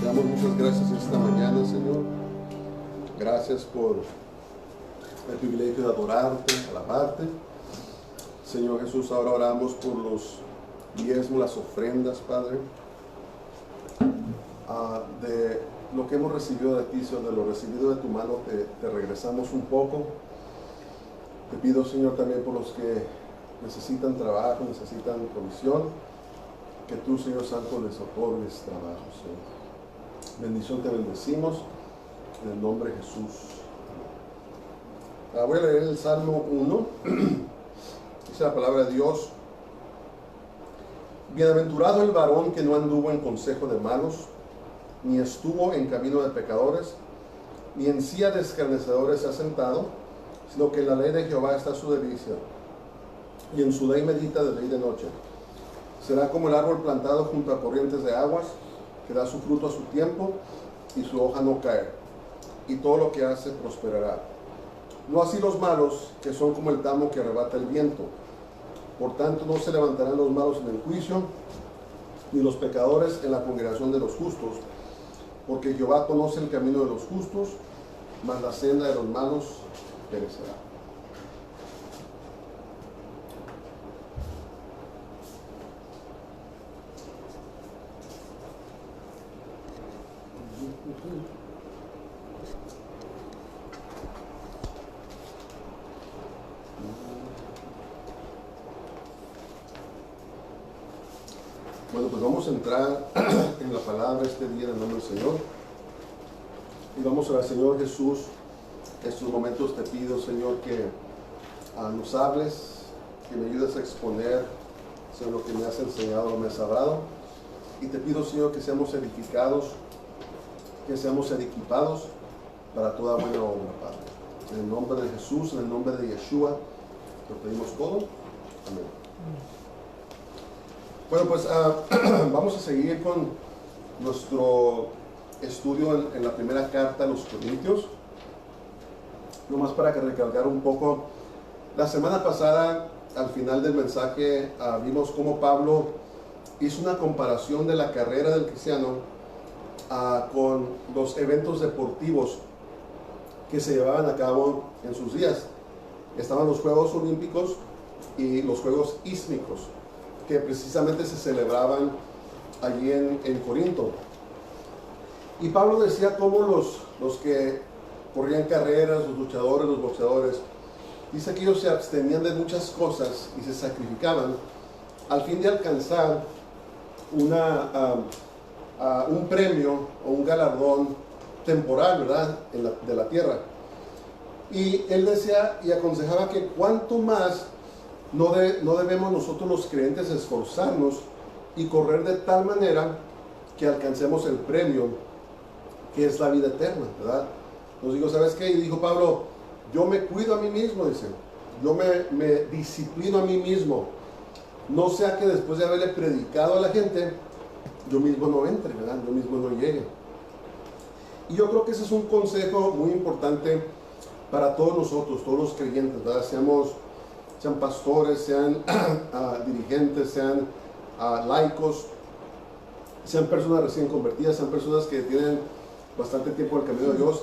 Damos muchas gracias esta mañana, Señor. Gracias por el privilegio de adorarte, alabarte. Señor Jesús, ahora oramos por los diezmos, las ofrendas, Padre, de lo que hemos recibido de ti, Señor, de lo recibido de tu mano, te regresamos un poco. Te pido, Señor, también por los que necesitan trabajo, necesitan provisión, que tú, Señor Santo, les otorgues trabajo, Señor. Bendición, te bendecimos en el nombre de Jesús. Voy a leer el Salmo 1. Dice la palabra de Dios: bienaventurado el varón que no anduvo en consejo de malos, ni estuvo en camino de pecadores, ni en silla de escarnecedores se ha sentado, sino que en la ley de Jehová está su delicia, y en su ley medita de día y de noche. Será como el árbol plantado junto a corrientes de aguas, que da su fruto a su tiempo, y su hoja no cae, y todo lo que hace prosperará. No así los malos, que son como el tamo que arrebata el viento. Por tanto, no se levantarán los malos en el juicio, ni los pecadores en la congregación de los justos, porque Jehová conoce el camino de los justos, mas la senda de los malos perecerá. Bueno, pues vamos a entrar en la palabra este día en el nombre del Señor. Y vamos a orar. Señor Jesús, estos momentos te pido, Señor, que nos hables, que me ayudes a exponer, Señor, lo que me has enseñado, lo que me has hablado. Y te pido, Señor, que seamos edificados, que seamos equipados para toda buena obra, Padre. En el nombre de Jesús, en el nombre de Yeshua, te pedimos todo. Amén. Bueno, pues vamos a seguir con nuestro estudio en la primera carta a los Corintios. Nomás para que recalcar un poco, la semana pasada, al final del mensaje, vimos cómo Pablo hizo una comparación de la carrera del cristiano con los eventos deportivos que se llevaban a cabo en sus días. Estaban los Juegos Olímpicos y los Juegos Ísmicos, que precisamente se celebraban allí en Corinto. Y Pablo decía cómo los que corrían carreras, los luchadores, los boxeadores, dice que ellos se abstenían de muchas cosas y se sacrificaban al fin de alcanzar un premio o un galardón temporal, ¿verdad?, de la tierra. Y él decía y aconsejaba que cuanto más no debemos nosotros los creyentes esforzarnos y correr de tal manera que alcancemos el premio que es la vida eterna, ¿verdad? Nos dijo, ¿sabes qué? Y dijo Pablo, yo me cuido a mí mismo, dice, yo me disciplino a mí mismo, no sea que después de haberle predicado a la gente, yo mismo no entre, ¿verdad? Yo mismo no llegue. Y yo creo que ese es un consejo muy importante para todos nosotros, todos los creyentes, ¿verdad? Sean pastores, sean dirigentes, sean laicos, sean personas recién convertidas, sean personas que tienen bastante tiempo en el camino de Dios,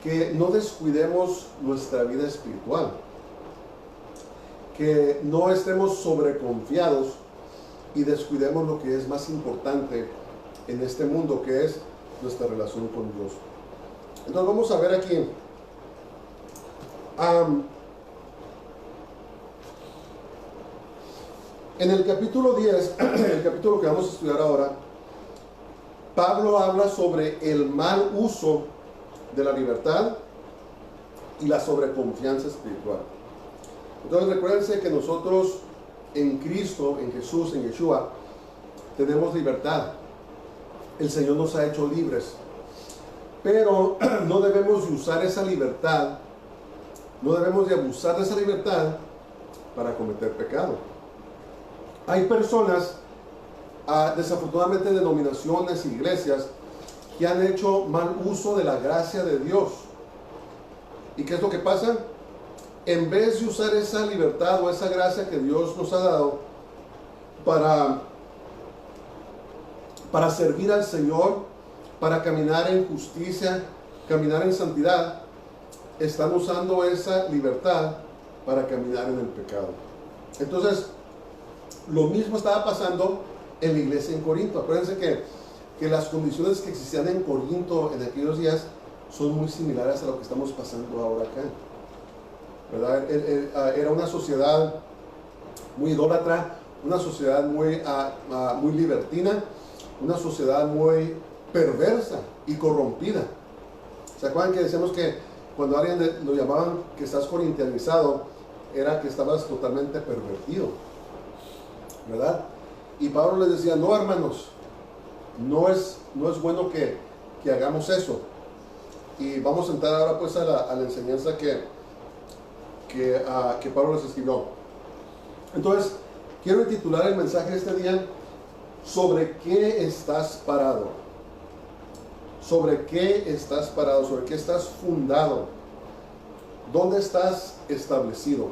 que no descuidemos nuestra vida espiritual, que no estemos sobreconfiados y descuidemos lo que es más importante en este mundo, que es nuestra relación con Dios. Entonces vamos a ver aquí en el capítulo 10, el capítulo que vamos a estudiar ahora, Pablo habla sobre el mal uso de la libertad y la sobreconfianza espiritual. Entonces recuérdense que nosotros en Cristo, en Jesús, en Yeshua, tenemos libertad. El Señor nos ha hecho libres. Pero no debemos de usar esa libertad, no debemos de abusar de esa libertad para cometer pecado. Hay personas, desafortunadamente denominaciones, iglesias, que han hecho mal uso de la gracia de Dios. ¿Y qué es lo que pasa? En vez de usar esa libertad o esa gracia que Dios nos ha dado para servir al Señor, para caminar en justicia, caminar en santidad, están usando esa libertad para caminar en el pecado. Entonces, lo mismo estaba pasando en la iglesia en Corinto. Acuérdense que las condiciones que existían en Corinto en aquellos días son muy similares a lo que estamos pasando ahora acá, ¿verdad? Era una sociedad muy idólatra, una sociedad muy libertina, una sociedad muy perversa y corrompida. ¿Se acuerdan que decíamos que cuando alguien lo llamaban que estás corintianizado, era que estabas totalmente pervertido, ¿verdad? Y Pablo les decía, no, hermanos, no es bueno que hagamos eso. Y vamos a entrar ahora pues a la enseñanza que Pablo les escribió. Entonces, quiero titular el mensaje de este día, ¿sobre qué estás parado? ¿Sobre qué estás parado? ¿Sobre qué estás fundado? ¿Dónde estás establecido?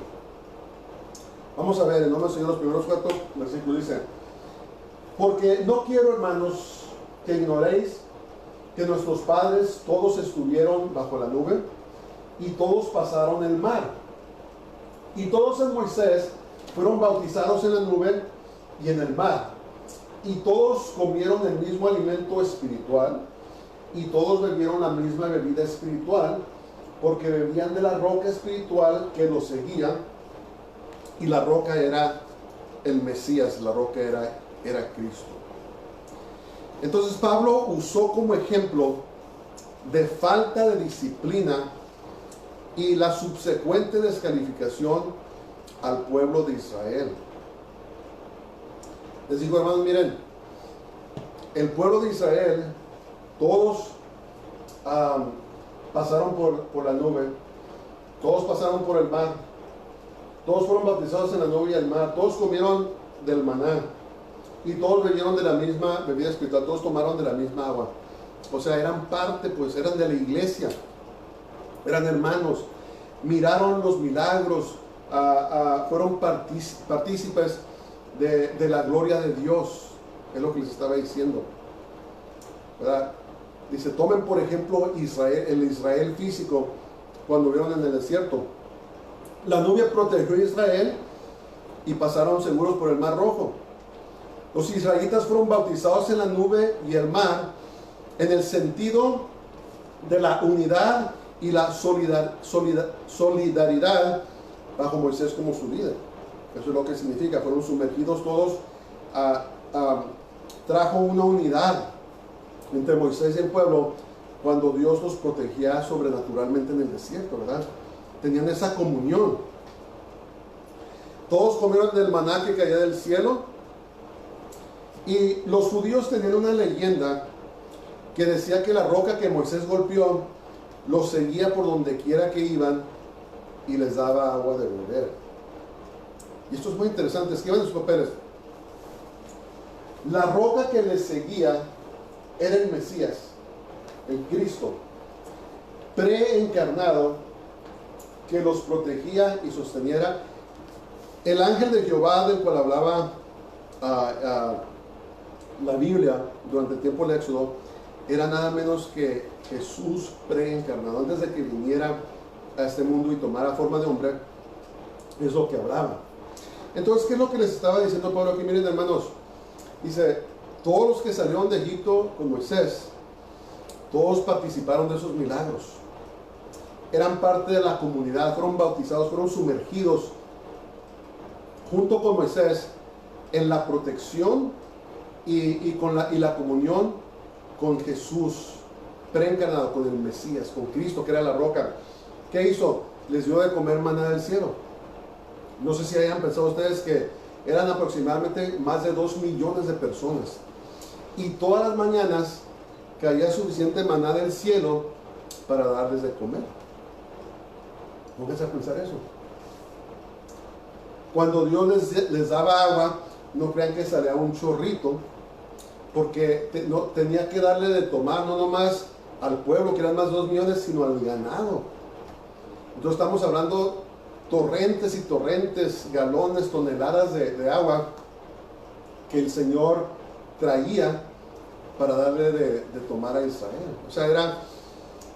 Vamos a ver, en nombre del Señor, los primeros 4 versículos dice: porque no quiero, hermanos, que ignoréis que nuestros padres todos estuvieron bajo la nube y todos pasaron el mar. Y todos en Moisés fueron bautizados en la nube y en el mar. Y todos comieron el mismo alimento espiritual y todos bebieron la misma bebida espiritual, porque bebían de la roca espiritual que los seguía, y la roca era el Mesías, la roca era Cristo. Entonces Pablo usó como ejemplo de falta de disciplina y la subsecuente descalificación al pueblo de Israel. Les digo, hermanos, miren, el pueblo de Israel, todos pasaron por la nube, todos pasaron por el mar, todos fueron bautizados en la nube y el mar, todos comieron del maná y todos bebieron de la misma bebida espiritual, todos tomaron de la misma agua. O sea, eran parte, pues eran de la iglesia, eran hermanos, miraron los milagros, fueron partícipes de la gloria de Dios, es lo que les estaba diciendo, ¿verdad? Dice, tomen por ejemplo el Israel físico cuando vieron en el desierto. La nube protegió a Israel y pasaron seguros por el Mar Rojo. Los israelitas fueron bautizados en la nube y el mar en el sentido de la unidad y la solidaridad bajo Moisés como su líder. Eso es lo que significa, fueron sumergidos todos, trajo una unidad entre Moisés y el pueblo cuando Dios los protegía sobrenaturalmente en el desierto, ¿verdad? Tenían esa comunión. Todos comieron del maná que caía del cielo, y los judíos tenían una leyenda que decía que la roca que Moisés golpeó los seguía por donde quiera que iban y les daba agua de beber. Y esto es muy interesante, escriban en sus papeles. La roca que les seguía era el Mesías, el Cristo, preencarnado, que los protegía y sosteniera. El ángel de Jehová, del cual hablaba la Biblia durante el tiempo del Éxodo, era nada menos que Jesús preencarnado. Antes de que viniera a este mundo y tomara forma de hombre, es lo que hablaba. Entonces, ¿qué es lo que les estaba diciendo Pablo aquí? Miren, hermanos, dice, todos los que salieron de Egipto con Moisés, todos participaron de esos milagros, eran parte de la comunidad, fueron bautizados, fueron sumergidos junto con Moisés en la protección y la comunión con Jesús preencarnado, con el Mesías, con Cristo, que era la roca. ¿Qué hizo? Les dio de comer maná del cielo. No sé si hayan pensado ustedes que eran aproximadamente más de 2 millones de personas, y todas las mañanas caía suficiente maná del cielo para darles de comer. Pónganse a pensar eso. Cuando Dios les daba agua, no crean que salía un chorrito, porque tenía que darle de tomar no nomás al pueblo, que eran más de 2 millones, sino al ganado. Entonces estamos hablando torrentes y torrentes, galones, toneladas de agua que el Señor traía para darle de tomar a Israel. O sea,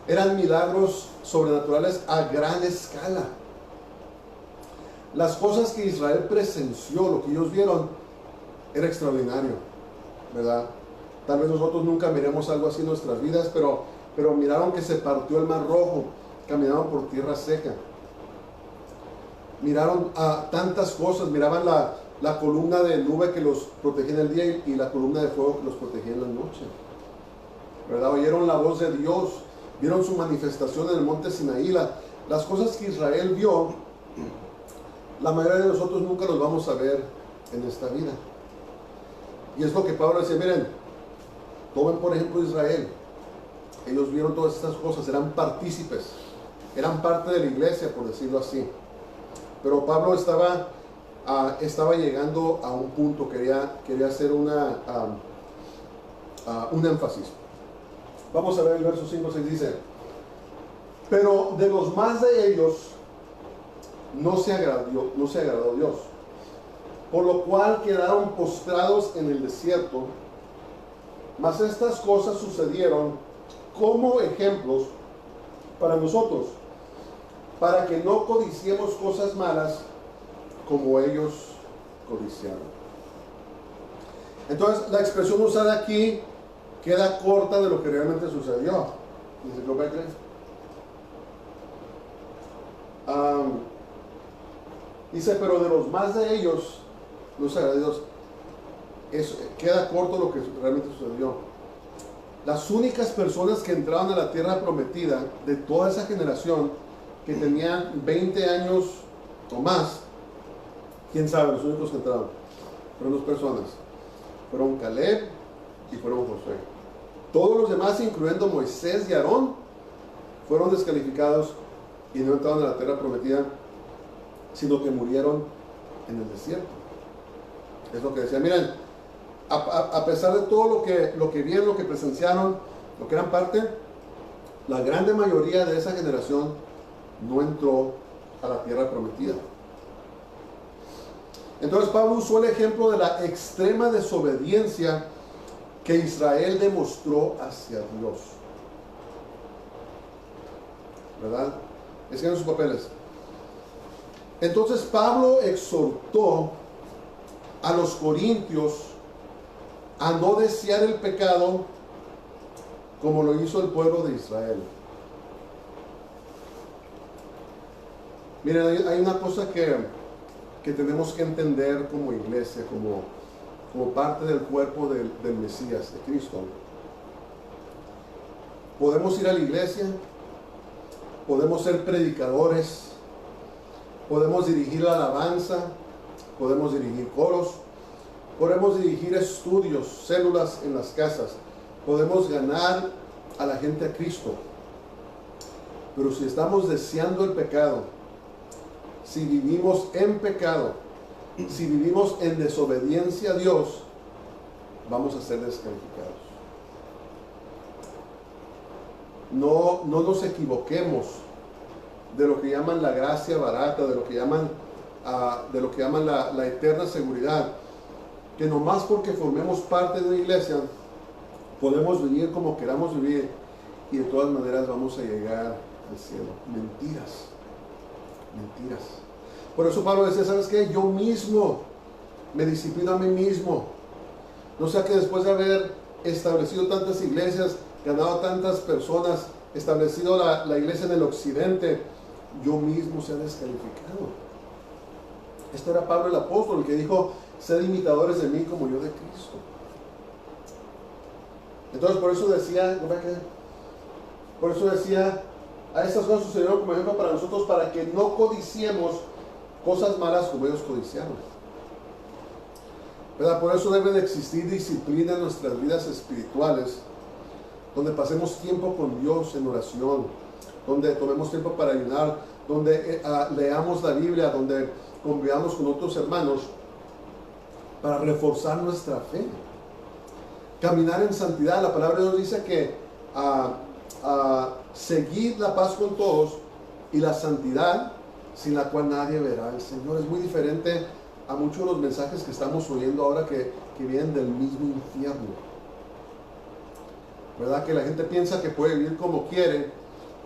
eran milagros sobrenaturales a gran escala. Las cosas que Israel presenció, lo que ellos vieron, era extraordinario, ¿verdad? Tal vez nosotros nunca miremos algo así en nuestras vidas, pero miraron que se partió el mar rojo, caminaron por tierra seca. Miraron tantas cosas, miraban la columna de nube que los protegía en el día y la columna de fuego que los protegía en la noche, ¿verdad? Oyeron la voz de Dios, vieron su manifestación en el monte Sinaí. Las cosas que Israel vio, la mayoría de nosotros nunca los vamos a ver en esta vida. Y es lo que Pablo decía, miren, tomen por ejemplo Israel. Ellos vieron todas estas cosas, eran partícipes, eran parte de la iglesia, por decirlo así. Pero Pablo estaba llegando a un punto, quería hacer un énfasis. Vamos a ver el verso 5, 6, dice: pero de los más de ellos no se agradó Dios, por lo cual quedaron postrados en el desierto. Mas estas cosas sucedieron como ejemplos para nosotros, para que no codiciemos cosas malas como ellos codiciaron. Entonces la expresión usada aquí queda corta de lo que realmente sucedió. Dice, ¿lo ve? Dice, pero de los más de ellos no se agradó Dios. Queda corto lo que realmente sucedió. Las únicas personas que entraron a la tierra prometida de toda esa generación, que tenían 20 años o más, quién sabe, los únicos que entraron fueron 2 personas. Fueron Caleb y fueron Josué. Todos los demás, incluyendo Moisés y Aarón, fueron descalificados y no entraron a la tierra prometida, sino que murieron en el desierto. Es lo que decía. Miren, a pesar de todo lo que vieron, lo que presenciaron, lo que eran parte, la grande mayoría de esa generación no entró a la tierra prometida. Entonces Pablo usó el ejemplo de la extrema desobediencia que Israel demostró hacia Dios, ¿verdad? Escriban sus papeles. Entonces Pablo exhortó a los corintios a no desear el pecado como lo hizo el pueblo de Israel. Miren, hay una cosa que tenemos que entender como iglesia, como parte del cuerpo del Mesías, de Cristo. Podemos ir a la iglesia, podemos ser predicadores, podemos dirigir la alabanza, podemos dirigir coros, podemos dirigir estudios, células en las casas, podemos ganar a la gente a Cristo. Pero si estamos deseando el pecado, si vivimos en pecado, si vivimos en desobediencia a Dios, vamos a ser descalificados. No nos equivoquemos de lo que llaman la gracia barata, de lo que llaman la eterna seguridad, que nomás porque formemos parte de una iglesia podemos vivir como queramos vivir y de todas maneras vamos a llegar al cielo. Mentiras. Por eso Pablo decía, ¿sabes qué? Yo mismo me disciplino a mí mismo. No sea que después de haber establecido tantas iglesias, ganado tantas personas, establecido la iglesia en el occidente, yo mismo sea descalificado. Esto era Pablo el apóstol, el que dijo, sed imitadores de mí como yo de Cristo. Entonces por eso decía, a estas cosas sucedieron como ejemplo para nosotros, para que no codiciemos cosas malas como ellos codiciaron, ¿verdad? Por eso debe de existir disciplina en nuestras vidas espirituales, donde pasemos tiempo con Dios en oración, donde tomemos tiempo para ayunar, donde leamos la Biblia, donde convivamos con otros hermanos para reforzar nuestra fe. Caminar en santidad. La palabra de Dios dice que seguid la paz con todos y la santidad, sin la cual nadie verá al Señor. Es muy diferente a muchos de los mensajes que estamos oyendo ahora que vienen del mismo infierno. ¿verdad? Que la gente piensa que puede vivir como quiere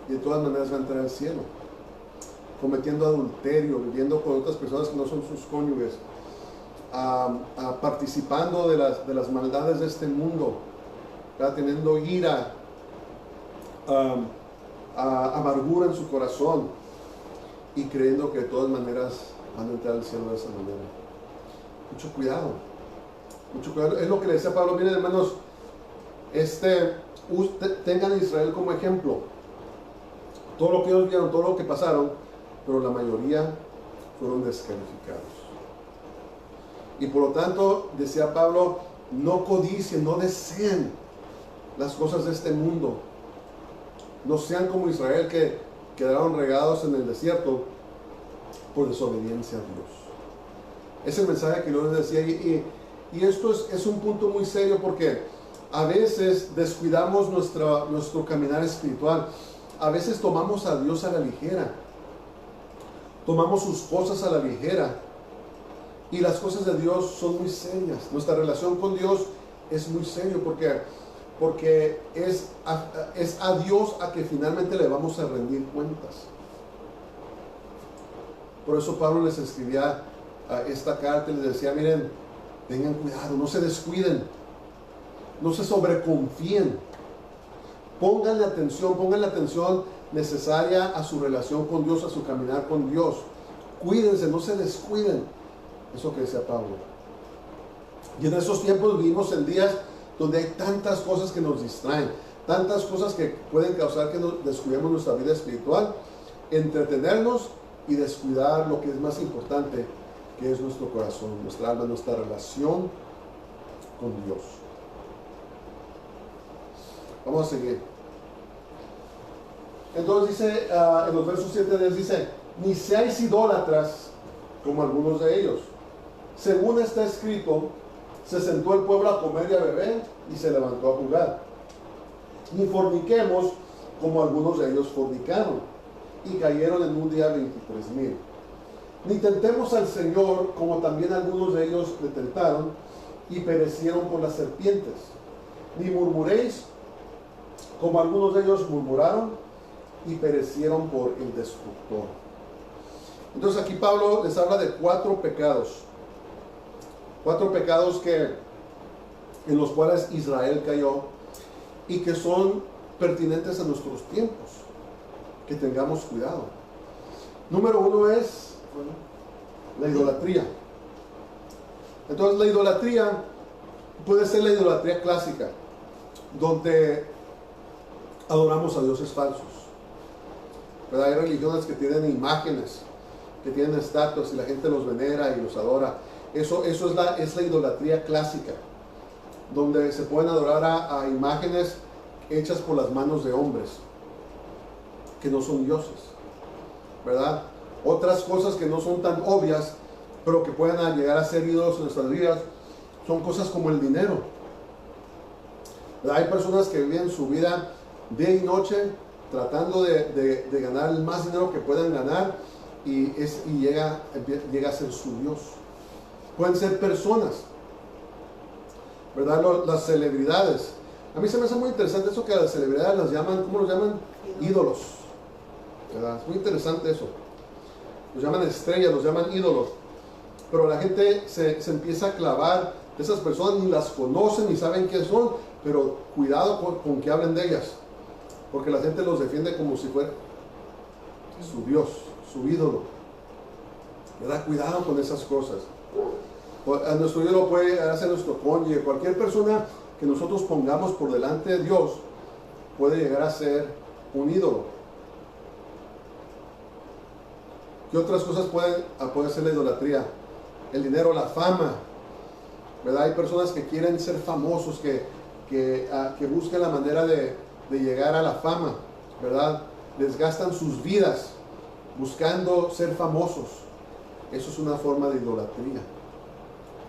y de todas maneras va a entrar al cielo, cometiendo adulterio, viviendo con otras personas que no son sus cónyuges, participando de las maldades de este mundo, ¿verdad? Teniendo ira, amargura en su corazón y creyendo que de todas maneras van a entrar al cielo de esa manera. Mucho cuidado, mucho cuidado. Es lo que le decía Pablo. Miren, hermanos, tengan a Israel como ejemplo. Todo lo que ellos vieron, todo lo que pasaron, pero la mayoría fueron descalificados. Y por lo tanto, decía Pablo, no codicien, no deseen las cosas de este mundo. No sean como Israel, que quedaron regados en el desierto por desobediencia a Dios. Es el mensaje que yo les decía. Y esto es un punto muy serio, porque a veces descuidamos nuestro caminar espiritual. A veces tomamos a Dios a la ligera. Tomamos sus cosas a la ligera. Y las cosas de Dios son muy serias. Nuestra relación con Dios es muy serio, porque es a Dios a que finalmente le vamos a rendir cuentas. Por eso Pablo les escribía esta carta y les decía, miren, tengan cuidado, no se descuiden, no se sobreconfíen, pongan la atención necesaria a su relación con Dios, a su caminar con Dios. Cuídense, no se descuiden. Eso que decía Pablo. Y en esos tiempos vivimos en días donde hay tantas cosas que nos distraen, tantas cosas que pueden causar que nos descuidemos nuestra vida espiritual, entretenernos y descuidar lo que es más importante, que es nuestro corazón, nuestra alma, nuestra relación con Dios. Vamos a seguir. Entonces dice, en los versos 7 10 dice, ni seáis idólatras como algunos de ellos. Según está escrito, se sentó el pueblo a comer y a beber y se levantó a jugar. Ni forniquemos como algunos de ellos fornicaron y cayeron en un día 23,000. Ni tentemos al Señor como también algunos de ellos le tentaron y perecieron por las serpientes. Ni murmuréis como algunos de ellos murmuraron y perecieron por el destructor. Entonces aquí Pablo les habla de 4 pecados. 4 pecados en los cuales Israel cayó y que son pertinentes a nuestros tiempos. Que tengamos cuidado. Número 1 es la idolatría. Entonces la idolatría puede ser la idolatría clásica, donde adoramos a dioses falsos. Pero hay religiones que tienen imágenes, que tienen estatuas y la gente los venera y los adora. Eso es la idolatría clásica, donde se pueden adorar a imágenes hechas por las manos de hombres, que no son dioses, ¿verdad? Otras cosas que no son tan obvias, pero que pueden llegar a ser ídolos en nuestras vidas, son cosas como el dinero, ¿verdad? Hay personas que viven su vida día y noche tratando de ganar el más dinero que puedan ganar, y llega a ser su Dios. Pueden ser personas, ¿verdad? Las celebridades. A mí se me hace muy interesante eso, que a las celebridades las llaman, ¿cómo los llaman? Ídolos, ¿verdad? Es muy interesante eso. Los llaman estrellas, los llaman ídolos. Pero la gente se empieza a clavar de esas personas, ni las conocen, ni saben qué son, pero cuidado con que hablen de ellas, porque la gente los defiende como si fuera su Dios, su ídolo, ¿verdad? Cuidado con esas cosas. A nuestro ídolo puede hacer nuestro cónyuge. Cualquier persona que nosotros pongamos por delante de Dios puede llegar a ser un ídolo. ¿Qué otras cosas puede ser la idolatría? El dinero, la fama, ¿verdad? Hay personas que quieren ser famosos, que buscan la manera de llegar a la fama, ¿verdad? Desgastan sus vidas buscando ser famosos. Eso es una forma de idolatría.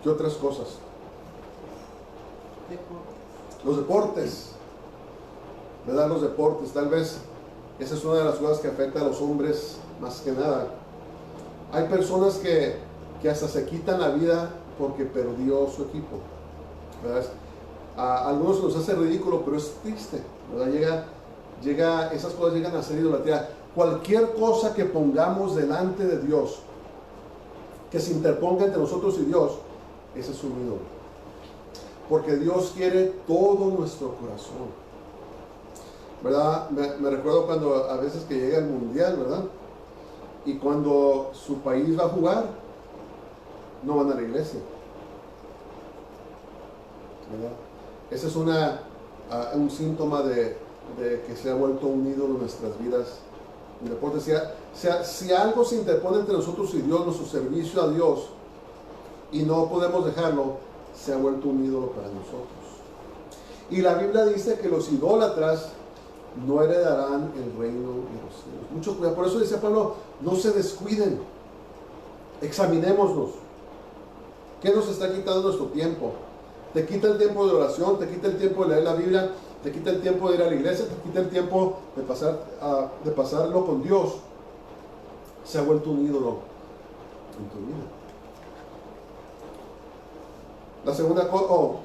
¿Qué otras cosas? Los deportes, ¿verdad? Los deportes, tal vez esa es una de las cosas que afecta a los hombres más que nada. Hay personas que hasta se quitan la vida porque perdió su equipo, ¿verdad? A algunos nos hace ridículo, pero es triste, ¿verdad? Esas cosas llegan a ser idolatría. Cualquier cosa que pongamos delante de Dios, que se interponga entre nosotros y Dios, ese es un ídolo. Porque Dios quiere todo nuestro corazón, ¿verdad? Me recuerdo cuando a veces que llega el mundial, ¿verdad? Y cuando su país va a jugar, no van a la iglesia, ¿verdad? Ese es un síntoma de que se ha vuelto un ídolo en nuestras vidas. Si algo se interpone entre nosotros y Dios, nuestro servicio a Dios, y no podemos dejarlo, se ha vuelto un ídolo para nosotros. Y la Biblia dice que los idólatras no heredarán el reino de los cielos. Mucho cuidado. Por eso dice Pablo, no se descuiden, examinémonos. ¿Qué nos está quitando nuestro tiempo? Te quita el tiempo de oración, te quita el tiempo de leer la Biblia, te quita el tiempo de ir a la iglesia, te quita el tiempo de pasarlo con Dios. Se ha vuelto un ídolo en tu vida. La segunda cosa,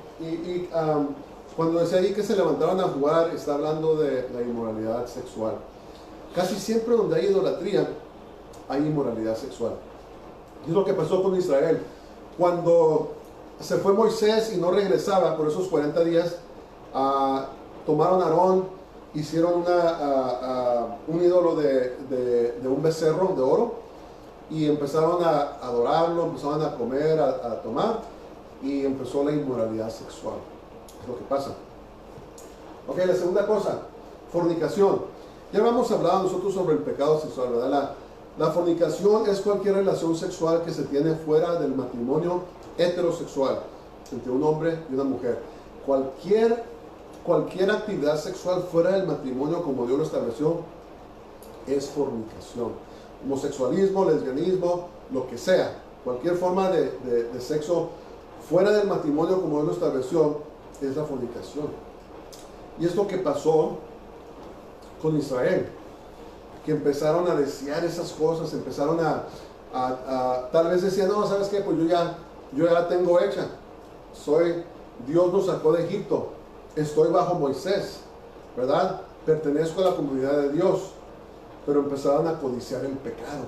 cuando decía ahí que se levantaron a jugar, está hablando de la inmoralidad sexual. Casi siempre donde hay idolatría, hay inmoralidad sexual. Y es lo que pasó con Israel. Cuando se fue Moisés y no regresaba por esos 40 días, tomaron a Aarón, hicieron un ídolo de un becerro de oro y empezaron a adorarlo, empezaron a comer, a tomar, y empezó la inmoralidad sexual. Es lo que pasa. Ok, la segunda cosa, fornicación. Ya habíamos hablado nosotros sobre el pecado sexual, ¿verdad? La fornicación es cualquier relación sexual que se tiene fuera del matrimonio heterosexual entre un hombre y una mujer. Cualquier actividad sexual fuera del matrimonio, como Dios lo estableció, es fornicación. Homosexualismo, lesbianismo, lo que sea, cualquier forma de sexo fuera del matrimonio, como Dios lo estableció, es la fornicación. Y es lo que pasó con Israel, que empezaron a desear esas cosas, empezaron tal vez decían, no, ¿sabes qué? Pues yo ya la tengo hecha. Dios nos sacó de Egipto, estoy bajo Moisés, ¿verdad? Pertenezco a la comunidad de Dios. Pero empezaban a codiciar el pecado.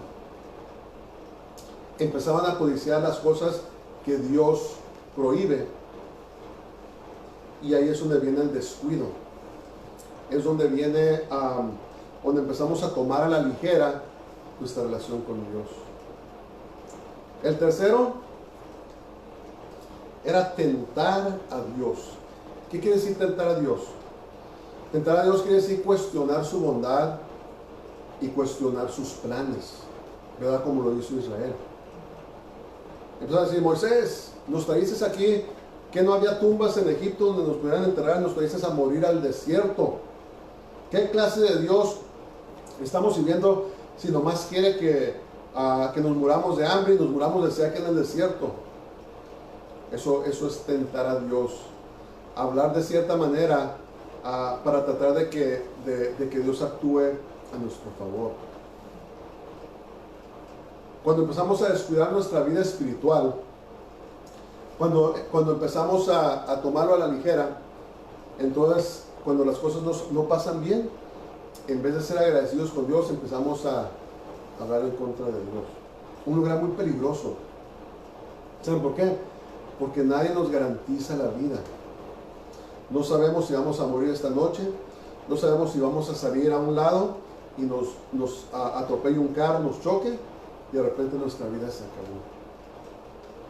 Empezaban a codiciar las cosas que Dios prohíbe. Y ahí es donde viene el descuido. Es donde viene, donde empezamos a tomar a la ligera nuestra relación con Dios. El tercero era tentar a Dios. ¿Qué quiere decir tentar a Dios? Tentar a Dios quiere decir cuestionar su bondad y cuestionar sus planes, ¿verdad? Como lo hizo Israel. Empezaron a decir, Moisés, nos traíste aquí, que no había tumbas en Egipto donde nos pudieran enterrar, nos traíste a morir al desierto. ¿Qué clase de Dios estamos sirviendo si nomás quiere que nos muramos de hambre y nos muramos de sed aquí en el desierto? Eso es tentar a Dios. Hablar de cierta manera para tratar de que Dios actúe a nuestro favor. Cuando empezamos a descuidar nuestra vida espiritual, cuando empezamos a tomarlo a la ligera, entonces cuando las cosas no pasan bien, en vez de ser agradecidos con Dios, empezamos a hablar en contra de Dios. Un lugar muy peligroso. ¿Saben por qué? Porque nadie nos garantiza la vida. No sabemos si vamos a morir esta noche, no sabemos si vamos a salir a un lado y nos atropelle un carro, nos choque y de repente nuestra vida se acabó.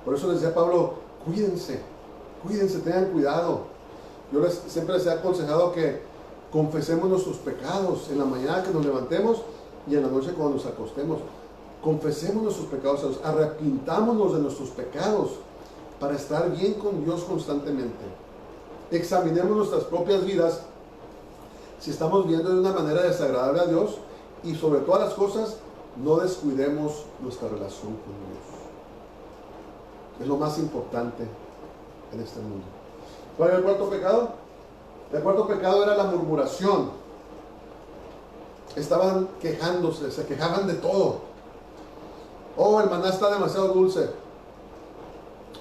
Por eso les decía Pablo, cuídense, tengan cuidado. Yo siempre les he aconsejado que confesemos nuestros pecados en la mañana que nos levantemos y en la noche cuando nos acostemos. Confesemos nuestros pecados, arrepintámonos de nuestros pecados para estar bien con Dios constantemente. Examinemos nuestras propias vidas si estamos viendo de una manera desagradable a Dios, y sobre todas las cosas no descuidemos nuestra relación con Dios. Es lo más importante en este mundo. ¿Cuál era el cuarto pecado? El cuarto pecado era la murmuración. Estaban quejándose, se quejaban de todo. Oh, el maná está demasiado dulce.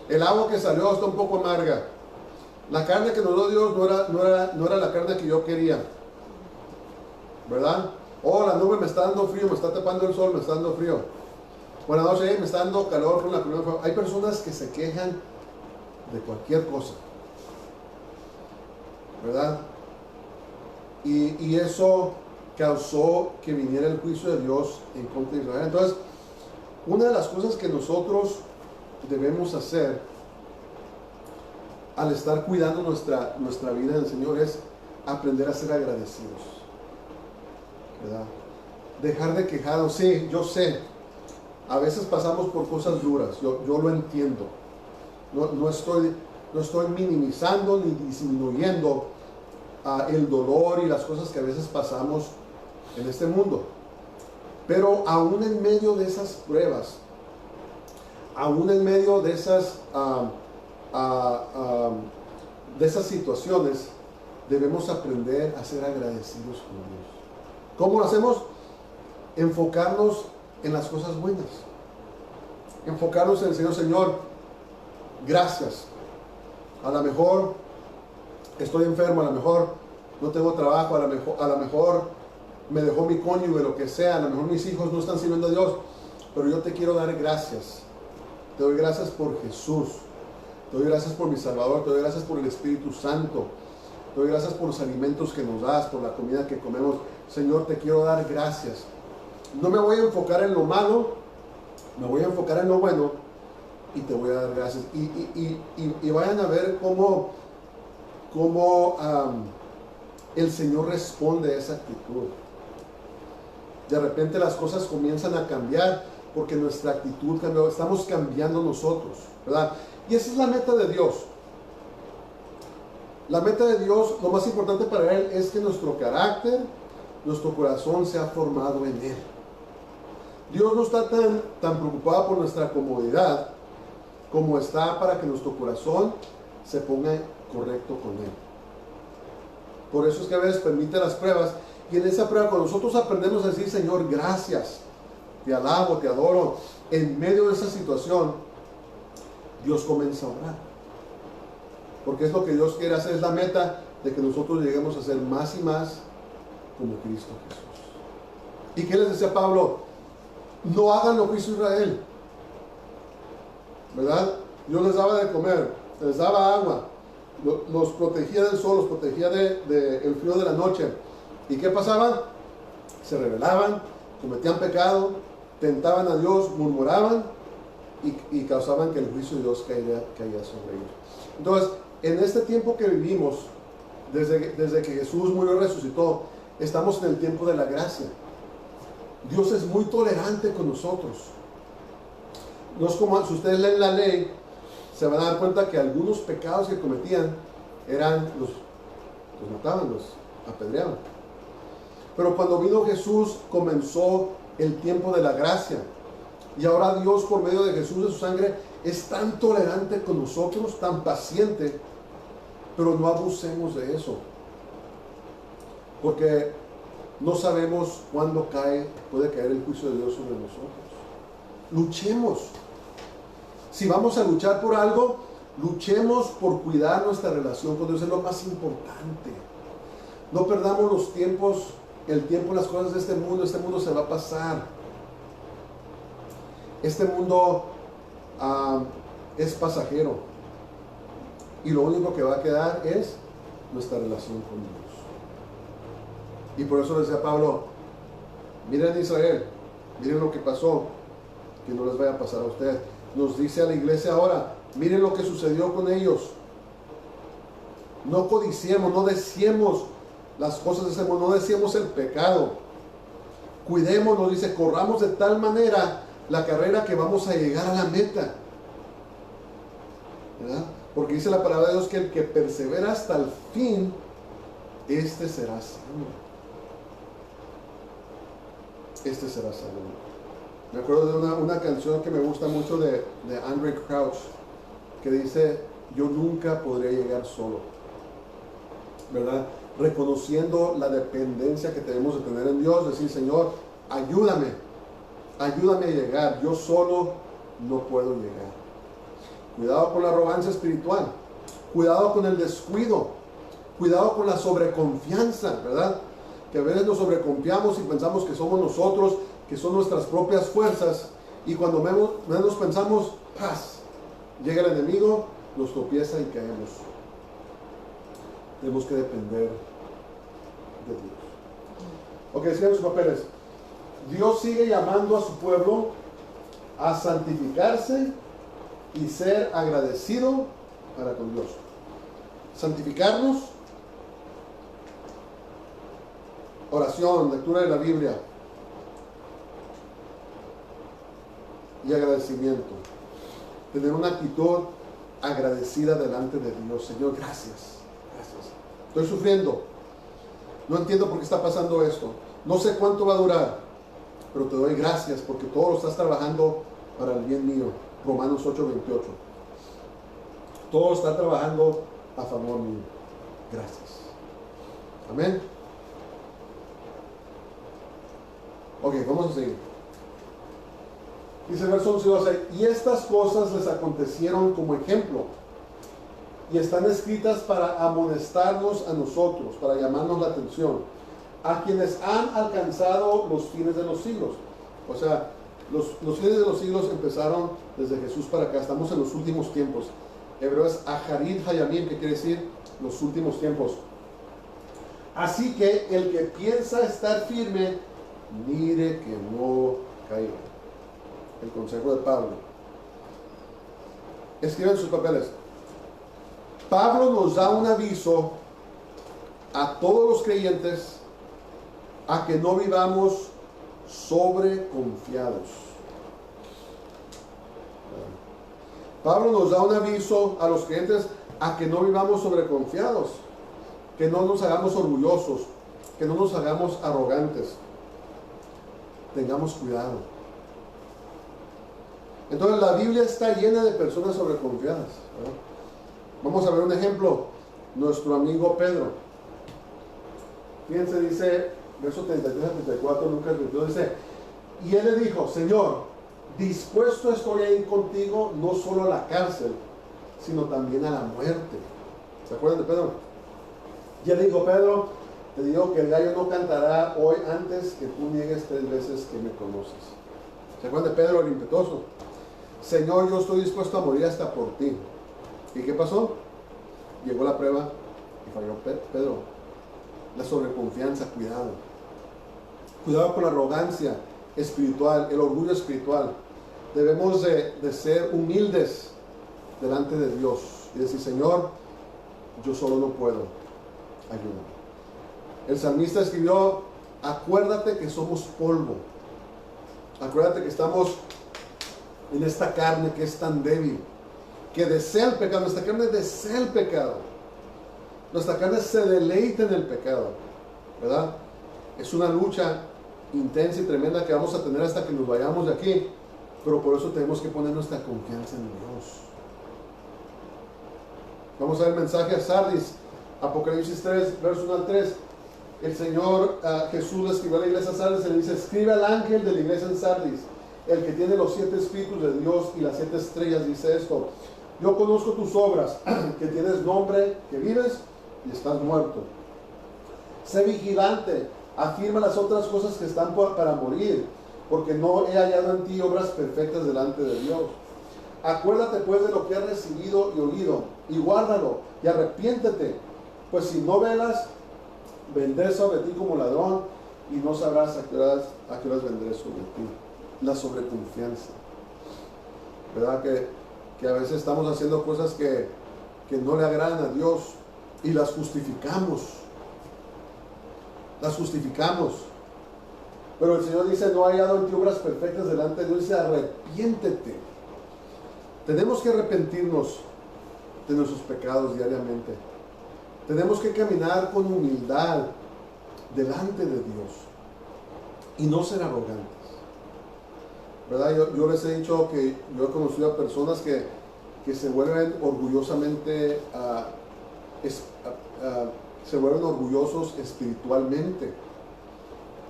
El agua que salió está un poco amarga. La carne que nos dio Dios no era la carne que yo quería, ¿verdad? Oh, la nube me está dando frío, me está tapando el sol, me está dando frío. Buenas noches, me está dando calor con la primera. Hay personas que se quejan de cualquier cosa, ¿verdad? Y eso causó que viniera el juicio de Dios en contra de Israel. Entonces, una de las cosas que nosotros debemos hacer al estar cuidando nuestra vida en el Señor es aprender a ser agradecidos, ¿verdad? Dejar de quejarnos. Sí, yo sé, a veces pasamos por cosas duras, yo lo entiendo. No estoy minimizando ni disminuyendo el dolor y las cosas que a veces pasamos en este mundo. Pero aún en medio de esas pruebas, aún en medio de esas situaciones, debemos aprender a ser agradecidos con Dios. ¿Cómo lo hacemos? Enfocarnos en las cosas buenas. Enfocarnos en el Señor. Señor, gracias. A lo mejor estoy enfermo, a lo mejor no tengo trabajo, a lo mejor me dejó mi cónyuge, lo que sea, a lo mejor mis hijos no están sirviendo a Dios, pero yo te quiero dar gracias. Te doy gracias por Jesús, te doy gracias por mi Salvador, te doy gracias por el Espíritu Santo, te doy gracias por los alimentos que nos das, por la comida que comemos. Señor, te quiero dar gracias. No me voy a enfocar en lo malo, me voy a enfocar en lo bueno y te voy a dar gracias. Y vayan a ver cómo el Señor responde a esa actitud. De repente las cosas comienzan a cambiar porque nuestra actitud cambió, estamos cambiando nosotros, ¿verdad? Y esa es la meta de Dios. La meta de Dios, lo más importante para Él es que nuestro carácter, nuestro corazón sea formado en Él. Dios no está tan preocupado por nuestra comodidad como está para que nuestro corazón se ponga correcto con Él. Por eso es que a veces permite las pruebas, y en esa prueba cuando nosotros aprendemos a decir, Señor, gracias, te alabo, te adoro, en medio de esa situación, Dios comienza a obrar. Porque es lo que Dios quiere hacer, es la meta de que nosotros lleguemos a ser más y más como Cristo Jesús. ¿Y qué les decía Pablo? No hagan lo que hizo Israel, ¿verdad? Dios les daba de comer, les daba agua, los protegía del sol, los protegía del frío de la noche. ¿Y qué pasaba? Se rebelaban, cometían pecado, tentaban a Dios, murmuraban y causaban que el juicio de Dios caía sobre ellos. Entonces, en este tiempo que vivimos, desde que Jesús murió y resucitó, estamos en el tiempo de la gracia. Dios es muy tolerante con nosotros. No es como si ustedes leen la ley, se van a dar cuenta que algunos pecados que cometían los mataban, los apedreaban. Pero cuando vino Jesús comenzó el tiempo de la gracia. Y ahora Dios, por medio de Jesús, de su sangre, es tan tolerante con nosotros, tan paciente, pero no abusemos de eso. Porque no sabemos cuándo puede caer el juicio de Dios sobre nosotros. Luchemos. Si vamos a luchar por algo, luchemos por cuidar nuestra relación con Dios, es lo más importante. No perdamos el tiempo en las cosas de este mundo se va a pasar. Este mundo es pasajero y lo único que va a quedar es nuestra relación con Dios. Y por eso decía Pablo, miren Israel, miren lo que pasó, que no les vaya a pasar a ustedes. Nos dice a la iglesia ahora, miren lo que sucedió con ellos. No codiciemos, no deseemos las cosas de ese mundo, no deseemos el pecado. Cuidémonos, dice, corramos de tal manera la carrera que vamos a llegar a la meta, ¿verdad? Porque dice la palabra de Dios que el que persevera hasta el fin, este será salvo. Este será salvo. Me acuerdo de una canción que me gusta mucho de Andraé Crouch, que dice, yo nunca podré llegar solo, ¿verdad? Reconociendo la dependencia que tenemos de tener en Dios, decir, Señor, ayúdame a llegar, yo solo no puedo llegar. Cuidado con la arrogancia espiritual, Cuidado con el descuido. Cuidado con la sobreconfianza, ¿verdad? Que a veces nos sobreconfiamos y pensamos que somos nosotros, que son nuestras propias fuerzas. Y cuando menos pensamos, ¡paz! Llega el enemigo, nos tropieza y caemos. Tenemos que depender de Dios. Ok, sigan sus papeles. Dios sigue llamando a su pueblo a santificarse y ser agradecido para con Dios. Santificarnos, oración, lectura de la Biblia y agradecimiento. Tener una actitud agradecida delante de Dios. Señor, gracias. Gracias. Estoy sufriendo. No entiendo por qué está pasando esto. No sé cuánto va a durar, pero te doy gracias porque todo lo estás trabajando para el bien mío. Romanos 8:28. Todo está trabajando a favor mío. Gracias. Amén. Ok, vamos a seguir. Dice el verso 11 y 12. Y estas cosas les acontecieron como ejemplo, y están escritas para amonestarnos a nosotros, para llamarnos la atención, a quienes han alcanzado los fines de los siglos. O sea, los fines de los siglos empezaron desde Jesús para acá. Estamos en los últimos tiempos. Hebreo es Aharit Hayamim, que quiere decir los últimos tiempos. Así que el que piensa estar firme, mire que no caiga. El consejo de Pablo. Escriban sus papeles. Pablo nos da un aviso a todos los creyentes a que no vivamos sobreconfiados. Pablo nos da un aviso a los creyentes a que no vivamos sobreconfiados, que no nos hagamos orgullosos, que no nos hagamos arrogantes. Tengamos cuidado. Entonces la Biblia está llena de personas sobreconfiadas, ¿verdad? Vamos a ver un ejemplo. Nuestro amigo Pedro. Fíjense, dice, verso 33 a 34, Lucas 22, dice, y él le dijo, Señor, dispuesto estoy a ir contigo, no solo a la cárcel, sino también a la muerte. ¿Se acuerdan de Pedro? Y él le dijo, Pedro, te digo que el gallo no cantará hoy antes que tú niegues 3 veces que me conoces. ¿Se acuerdan de Pedro el impetuoso? Señor, yo estoy dispuesto a morir hasta por ti. ¿Y qué pasó? Llegó la prueba y falló Pedro. La sobreconfianza, cuidado. Cuidado con la arrogancia espiritual, el orgullo espiritual. Debemos de ser humildes delante de Dios y decir, Señor, yo solo no puedo, ayúdame. El salmista escribió, acuérdate que somos polvo. Acuérdate que estamos en esta carne que es tan débil, que desea el pecado. Nuestra carne desea el pecado. Nuestra carne se deleita en el pecado, ¿verdad? Es una lucha intensa y tremenda que vamos a tener hasta que nos vayamos de aquí, pero por eso tenemos que poner nuestra confianza en Dios. Vamos a ver el mensaje a Sardis, Apocalipsis 3, verso 1 al 3. El Señor Jesús le escribió a la iglesia de Sardis y le dice, escribe al ángel de la iglesia en Sardis, el que tiene los 7 espíritus de Dios y las 7 estrellas, dice esto: yo conozco tus obras, que tienes nombre, que vives y estás muerto. Sé vigilante, afirma las otras cosas que están para morir, porque no he hallado en ti obras perfectas delante de Dios. Acuérdate pues de lo que has recibido y oído, y guárdalo, y arrepiéntete, pues si no velas, vendré sobre ti como ladrón, y no sabrás a qué horas vendré sobre ti. La sobreconfianza, ¿verdad? Que a veces estamos haciendo cosas que no le agradan a Dios y las justificamos. Pero el Señor dice, no ha hallado en ti obras perfectas delante de Dios. Dice, arrepiéntete. Tenemos que arrepentirnos de nuestros pecados diariamente. Tenemos que caminar con humildad delante de Dios y no ser arrogantes, ¿verdad? Yo les he dicho que yo he conocido a personas que se vuelven orgullosamente se vuelven orgullosos espiritualmente,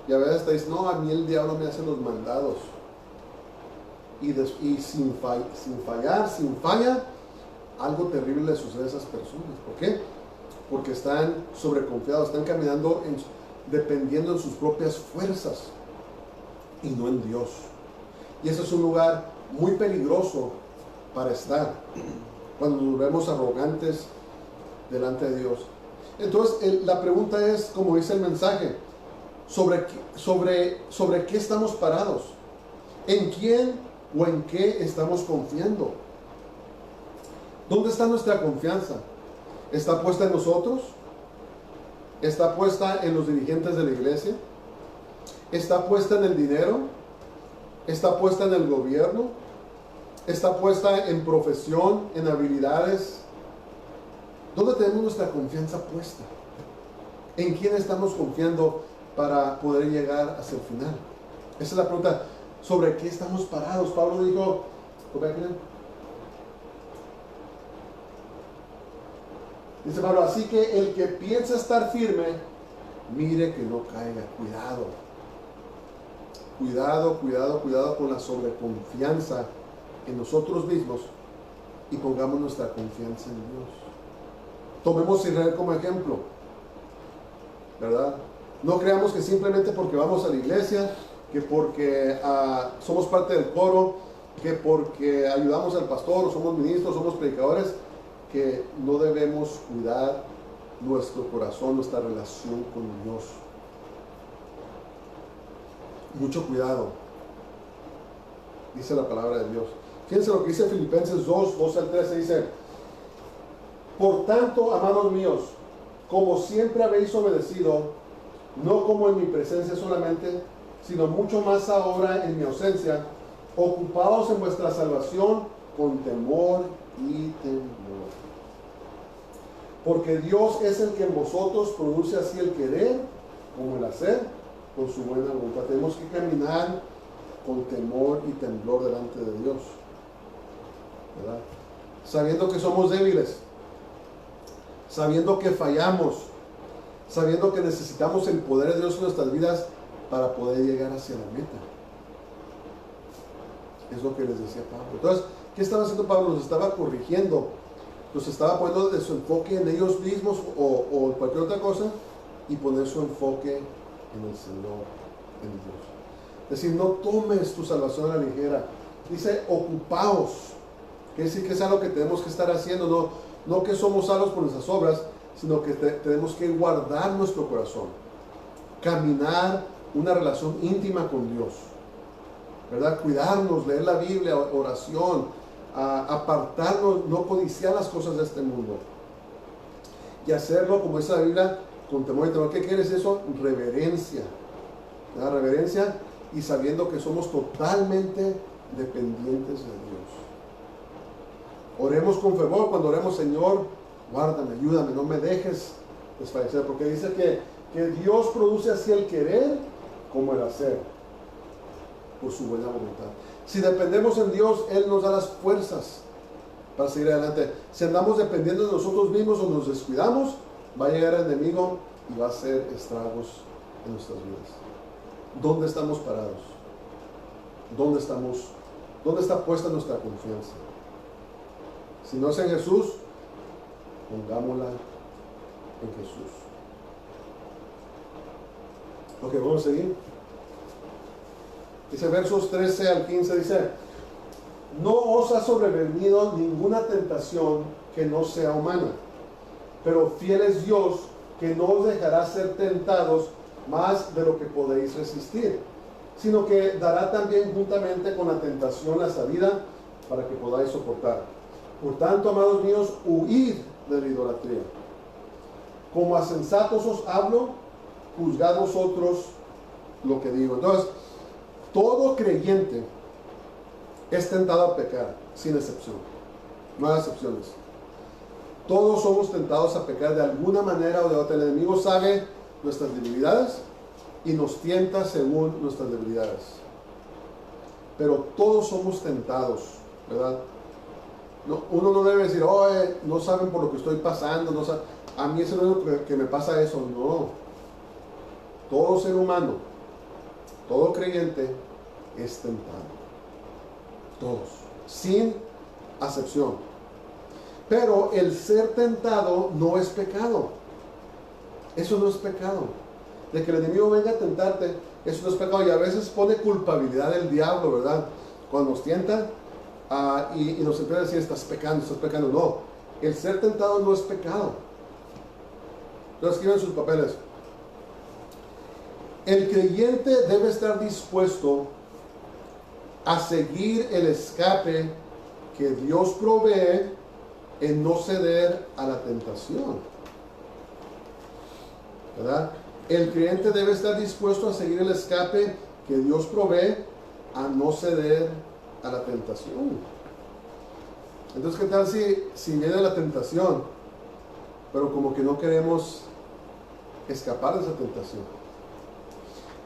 y a veces te dicen, no, a mí el diablo me hace los mandados, y sin falla, algo terrible le sucede a esas personas. ¿Por qué? Porque están sobreconfiados, están caminando dependiendo en sus propias fuerzas y no en Dios. Y ese es un lugar muy peligroso para estar cuando nos vemos arrogantes delante de Dios. Entonces la pregunta es, como dice el mensaje, sobre qué estamos parados, en quién o en qué estamos confiando. ¿Dónde está nuestra confianza? ¿Está puesta en nosotros? ¿Está puesta en los dirigentes de la iglesia? ¿Está puesta en el dinero? ¿Está puesta en el gobierno? ¿Está puesta en profesión, en habilidades? ¿Dónde tenemos nuestra confianza puesta? ¿En quién estamos confiando para poder llegar hacia el final? Esa es la pregunta. ¿Sobre qué estamos parados? Pablo dijo, dice Pablo, así que el que piensa estar firme, mire que no caiga. Cuidado con la sobreconfianza en nosotros mismos y pongamos nuestra confianza en Dios. Tomemos a Israel como ejemplo, ¿verdad? No creamos que simplemente porque vamos a la iglesia, que porque somos parte del coro, que porque ayudamos al pastor, o somos ministros, somos predicadores, que no debemos cuidar nuestro corazón, nuestra relación con Dios. Mucho cuidado, dice la palabra de Dios. Fíjense lo que dice Filipenses 2, 12 al 13, dice: por tanto, amados míos, como siempre habéis obedecido, no como en mi presencia solamente, sino mucho más ahora en mi ausencia, ocupados en vuestra salvación con temor y temor. Porque Dios es el que en vosotros produce así el querer como el hacer con su buena voluntad. Tenemos que caminar con temor y temblor delante de Dios, ¿verdad? Sabiendo que somos débiles, sabiendo que fallamos, sabiendo que necesitamos el poder de Dios en nuestras vidas para poder llegar hacia la meta. Es lo que les decía Pablo. Entonces, ¿qué estaba haciendo Pablo? Los estaba corrigiendo, los estaba poniendo de su enfoque en ellos mismos o en cualquier otra cosa, y poner su enfoque en el Señor, en Dios. Es decir, no tomes tu salvación a la ligera. Dice, ocupaos. Quiere decir que es algo que tenemos que estar haciendo, no que somos salvos por nuestras obras, sino que tenemos que guardar nuestro corazón, caminar una relación íntima con Dios, ¿verdad? Cuidarnos, leer la Biblia, oración, apartarnos, no codiciar las cosas de este mundo, y hacerlo, como dice la Biblia, con temor y temor. ¿Qué quiere decir eso? Reverencia, ¿verdad? Reverencia, y sabiendo que somos totalmente dependientes de Dios. Oremos con fervor. Cuando oremos, Señor, guárdame, ayúdame, no me dejes desfallecer, porque dice que Dios produce así el querer como el hacer por su buena voluntad. Si dependemos en Dios, Él nos da las fuerzas para seguir adelante. Si andamos dependiendo de nosotros mismos o nos descuidamos, va a llegar el enemigo y va a hacer estragos en nuestras vidas. ¿Dónde estamos parados? ¿Dónde está puesta nuestra confianza? Si no es en Jesús, pongámosla en Jesús. Ok, vamos a seguir. Dice versos 13 al 15, dice: no os ha sobrevenido ninguna tentación que no sea humana, pero fiel es Dios, que no os dejará ser tentados más de lo que podéis resistir, sino que dará también juntamente con la tentación la salida para que podáis soportar. Por tanto, amados míos, huid de la idolatría. Como a sensatos os hablo, juzgad vosotros lo que digo. Entonces, todo creyente es tentado a pecar, sin excepción. No hay excepciones. Todos somos tentados a pecar de alguna manera o de otra. El enemigo sabe nuestras debilidades y nos tienta según nuestras debilidades. Pero todos somos tentados, ¿verdad? Uno no debe decir, oye, no saben por lo que estoy pasando, a mí es lo único que me pasa eso. No. Todo ser humano, todo creyente es tentado. Todos, sin acepción. Pero el ser tentado no es pecado. Eso no es pecado. De que el enemigo venga a tentarte, eso no es pecado. Y a veces pone culpabilidad del diablo, ¿verdad? Cuando nos tienta y nos empieza a decir, estás pecando, estás pecando. No, el ser tentado no es pecado. Entonces escriban sus papeles. El creyente debe estar dispuesto a seguir el escape que Dios provee en no ceder a la tentación, ¿verdad? El creyente debe estar dispuesto a seguir el escape que Dios provee a no ceder a la tentación. Entonces, ¿qué tal si viene la tentación, pero como que no queremos escapar de esa tentación?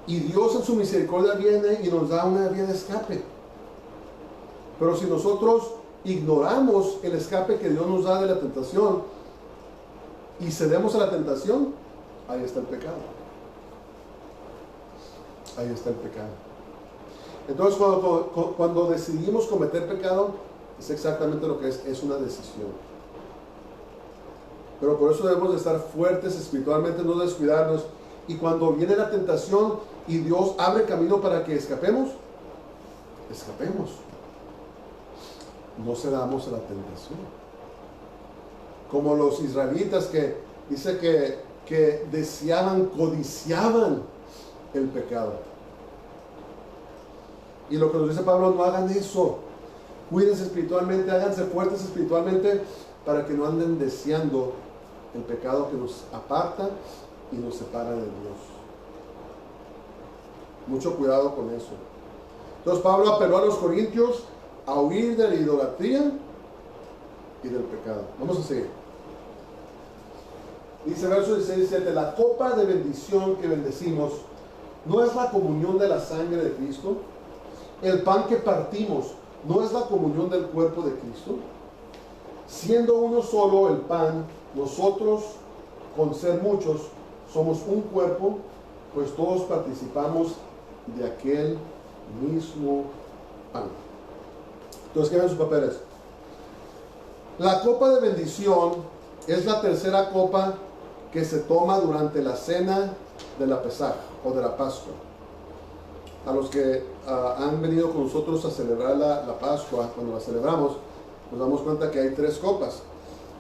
Y Dios en su misericordia viene y nos da una vía de escape. Pero si nosotros ignoramos el escape que Dios nos da de la tentación y cedemos a la tentación, ahí está el pecado. Ahí está el pecado. Entonces, cuando decidimos cometer pecado, es exactamente lo que es una decisión. Pero por eso debemos de estar fuertes espiritualmente, no descuidarnos. Y cuando viene la tentación y Dios abre camino para que escapemos, escapemos. No cedamos a la tentación. Como los israelitas que dice que deseaban, codiciaban el pecado. Y lo que nos dice Pablo, no hagan eso. Cuídense espiritualmente, háganse fuertes espiritualmente para que no anden deseando el pecado que nos aparta y nos separa de Dios. Mucho cuidado con eso. Entonces Pablo apeló a los corintios a huir de la idolatría y del pecado. Vamos a seguir. Dice verso 16 y 17, la copa de bendición que bendecimos no es la comunión de la sangre de Cristo. El pan que partimos no es la comunión del cuerpo de Cristo. Siendo uno solo el pan, nosotros, con ser muchos, somos un cuerpo, pues todos participamos de aquel mismo pan. Entonces, ¿qué ven sus papeles? La copa de bendición es la tercera copa que se toma durante la cena de la Pesaj o de la Pascua. A los que han venido con nosotros a celebrar la Pascua, cuando la celebramos, nos damos cuenta que hay tres copas.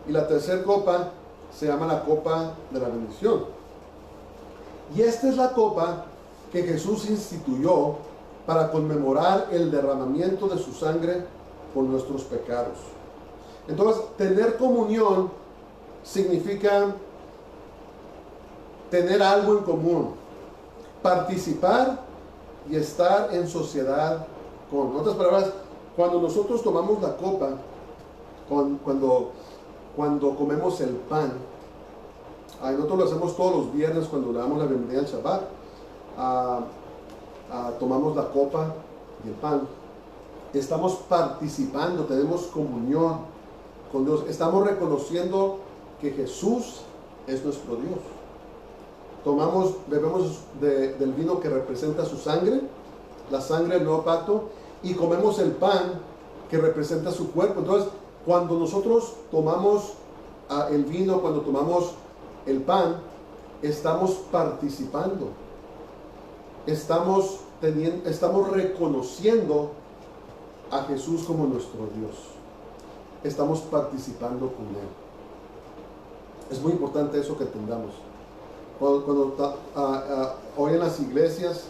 Y la tercera copa se llama la copa de la bendición. Y esta es la copa que Jesús instituyó para conmemorar el derramamiento de su sangre por nuestros pecados. Entonces, tener comunión significa tener algo en común, participar y estar en sociedad con. En otras palabras, cuando nosotros tomamos la copa, cuando comemos el pan, nosotros lo hacemos todos los viernes cuando le damos la bienvenida al Shabbat, tomamos la copa y el pan, estamos participando, tenemos comunión con Dios, estamos reconociendo que Jesús es nuestro Dios. Bebemos del vino que representa su sangre, la sangre del nuevo pacto, y comemos el pan que representa su cuerpo. Entonces, cuando nosotros tomamos el vino, cuando tomamos el pan, estamos participando, estamos reconociendo a Jesús como nuestro Dios, estamos participando con Él. Es muy importante eso que entendamos. Cuando hoy en las iglesias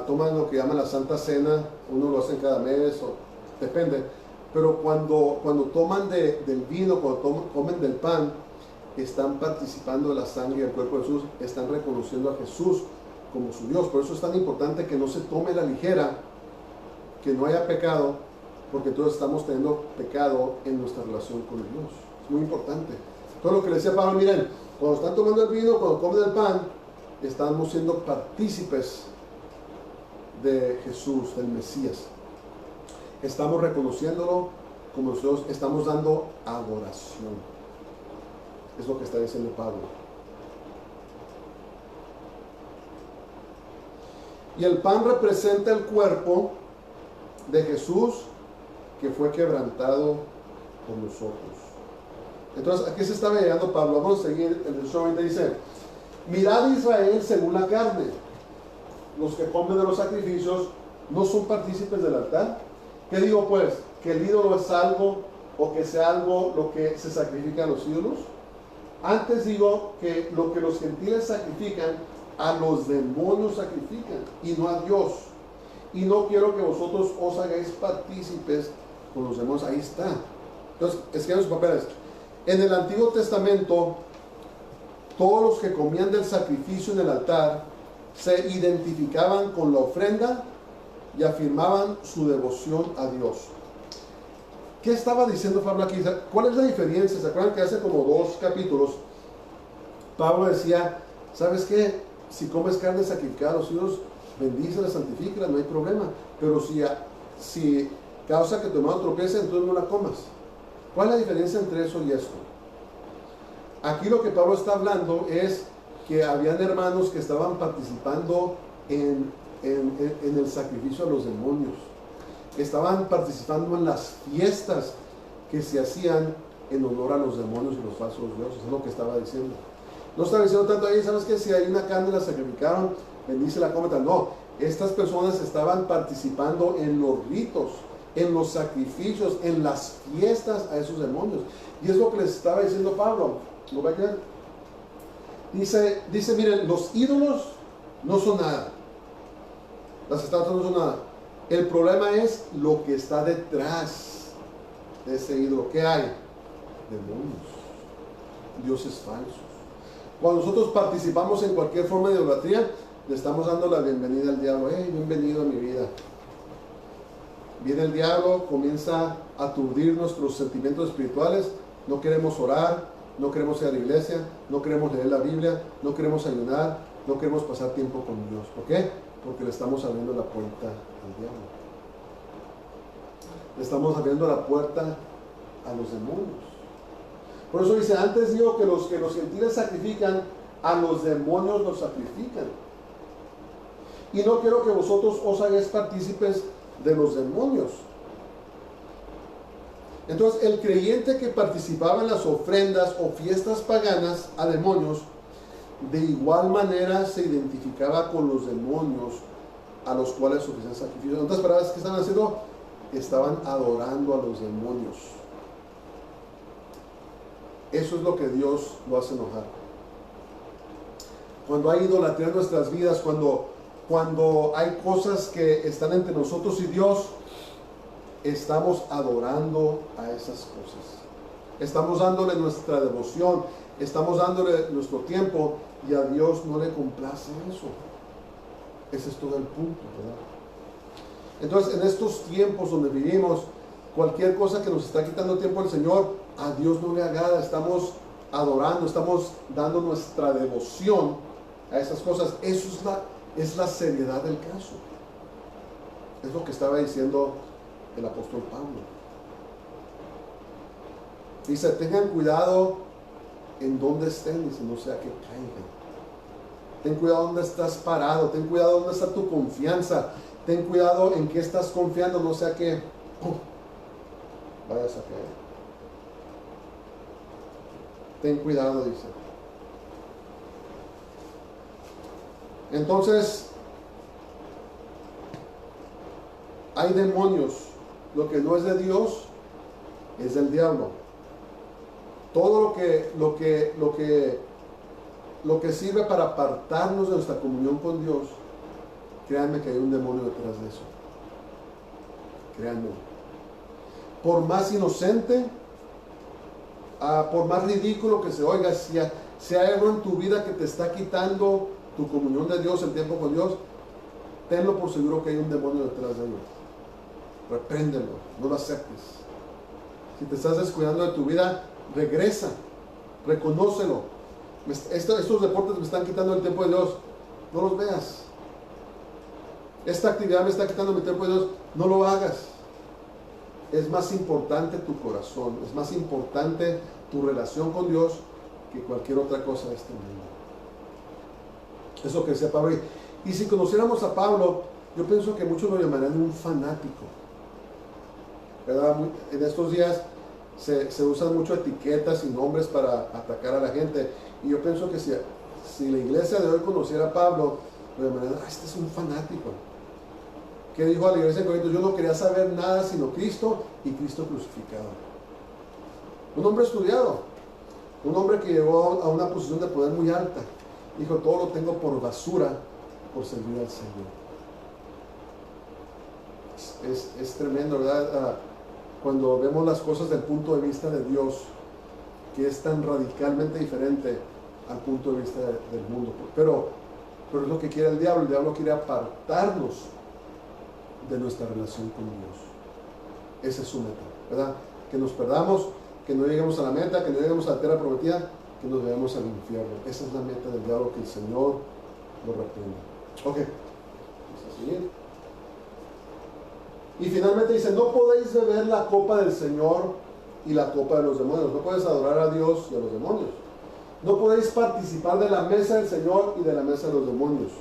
toman lo que llaman la Santa Cena, uno lo hace cada mes, o depende, pero cuando toman del vino, cuando comen del pan, están participando de la sangre y del cuerpo de Jesús, están reconociendo a Jesús como su Dios. Por eso es tan importante que no se tome a la ligera, que no haya pecado, porque todos estamos teniendo pecado en nuestra relación con Dios. Es muy importante. Todo lo que le decía Pablo, miren, cuando están tomando el vino, cuando comen el pan, estamos siendo partícipes de Jesús, del Mesías. Estamos reconociéndolo como Dios, estamos dando adoración. Es lo que está diciendo Pablo. Y el pan representa el cuerpo de Jesús que fue quebrantado por nosotros. Entonces, ¿a qué se estaba llegando Pablo? Vamos a seguir. El verso 20 dice: mirad Israel según la carne. Los que comen de los sacrificios no son partícipes del altar. ¿Qué digo pues? ¿Que el ídolo es algo o que sea algo lo que se sacrifica a los ídolos? Antes digo que lo que los gentiles sacrifican, a los demonios sacrifican y no a Dios. Y no quiero que vosotros os hagáis partícipes con los demonios. Ahí está. Entonces, escriban sus papeles. En el Antiguo Testamento, todos los que comían del sacrificio en el altar se identificaban con la ofrenda y afirmaban su devoción a Dios. ¿Qué estaba diciendo Pablo aquí? ¿Cuál es la diferencia? ¿Se acuerdan que hace como 2 capítulos Pablo decía, ¿sabes qué? Si comes carne sacrificada a los ídolos, bendícela, santifícala, no hay problema. Pero si causa que tu hermano tropiece, entonces no la comas. ¿Cuál es la diferencia entre eso y esto? Aquí lo que Pablo está hablando es que habían hermanos que estaban participando en el sacrificio a los demonios. Estaban participando en las fiestas que se hacían en honor a los demonios y los falsos dioses. Es lo que estaba diciendo. No estaba diciendo tanto ahí, ¿sabes qué? Si hay una carne la sacrificaron, bendícela, cómeta. No, estas personas estaban participando en los ritos, en los sacrificios, en las fiestas a esos demonios. Y es lo que les estaba diciendo Pablo. ¿Lo va a quedar? Dice, miren, los ídolos no son nada. Las estatuas no son nada. El problema es lo que está detrás de ese ídolo. ¿Qué hay? Demonios, dioses falsos. Cuando nosotros participamos en cualquier forma de idolatría, le estamos dando la bienvenida al diablo. Hey, bienvenido a mi vida. Viene el diablo, comienza a aturdir nuestros sentimientos espirituales. No queremos orar, no queremos ir a la iglesia, no queremos leer la Biblia, no queremos ayunar, no queremos pasar tiempo con Dios. ¿Por qué? Porque le estamos abriendo la puerta al diablo. Le estamos abriendo la puerta a los demonios. Por eso dice, antes digo que los gentiles sacrifican, a los demonios los sacrifican. Y no quiero que vosotros os hagáis partícipes de los demonios. Entonces, el creyente que participaba en las ofrendas o fiestas paganas a demonios, de igual manera se identificaba con los demonios a los cuales ofrecían sacrificios. En otras palabras, ¿qué estaban haciendo? Estaban adorando a los demonios. Eso es lo que Dios lo hace enojar. Cuando hay idolatría en nuestras vidas, cuando hay cosas que están entre nosotros y Dios, estamos adorando a esas cosas. Estamos dándole nuestra devoción, estamos dándole nuestro tiempo, y a Dios no le complace eso. Ese es todo el punto, ¿verdad? Entonces, en estos tiempos donde vivimos, cualquier cosa que nos está quitando tiempo al Señor, a Dios no le agrada. Estamos adorando, estamos dando nuestra devoción a esas cosas. Eso es la seriedad del caso. Es lo que estaba diciendo el apóstol Pablo. Dice, tengan cuidado en dónde estén, dice, no sea que caigan. Ten cuidado dónde estás parado, ten cuidado dónde está tu confianza, ten cuidado en qué estás confiando, no sea que vayas a caer. Ten cuidado, dice. Entonces, hay demonios. Lo que no es de Dios es del diablo. Todo lo que sirve para apartarnos de nuestra comunión con Dios, créanme que hay un demonio detrás de eso. Créanme. Por más inocente, por más ridículo que se oiga, si hay algo en tu vida que te está quitando tu comunión de Dios, el tiempo con Dios, tenlo por seguro que hay un demonio detrás de ello. Repréndelo, no lo aceptes. Si te estás descuidando de tu vida, regresa, reconócelo. Estos deportes me están quitando el tiempo de Dios, no los veas. Esta actividad me está quitando mi tiempo de Dios, no lo hagas. Es más importante tu corazón, es más importante tu relación con Dios que cualquier otra cosa de este mundo. Eso que decía Pablo. Y si conociéramos a Pablo, yo pienso que muchos lo llamarían un fanático, ¿verdad? En estos días se usan mucho etiquetas y nombres para atacar a la gente. Y yo pienso que si la iglesia de hoy conociera a Pablo, de manera, este es un fanático. ¿Qué dijo a la iglesia de Corinto? Yo no quería saber nada sino Cristo y Cristo crucificado. Un hombre estudiado, un hombre que llegó a una posición de poder muy alta. Dijo, todo lo tengo por basura por servir al Señor. Es tremendo, ¿verdad? Cuando vemos las cosas del punto de vista de Dios, que es tan radicalmente diferente al punto de vista del mundo. Pero es lo que quiere el diablo. El diablo quiere apartarnos de nuestra relación con Dios. Esa es su meta, ¿verdad? Que nos perdamos, que no lleguemos a la meta, que no lleguemos a la tierra prometida, que nos vayamos al infierno. Esa es la meta del diablo, que el Señor lo reprenda. Ok, vamos a seguir. Y finalmente dice, no podéis beber la copa del Señor y la copa de los demonios. No puedes adorar a Dios y a los demonios. No podéis participar de la mesa del Señor y de la mesa de los demonios.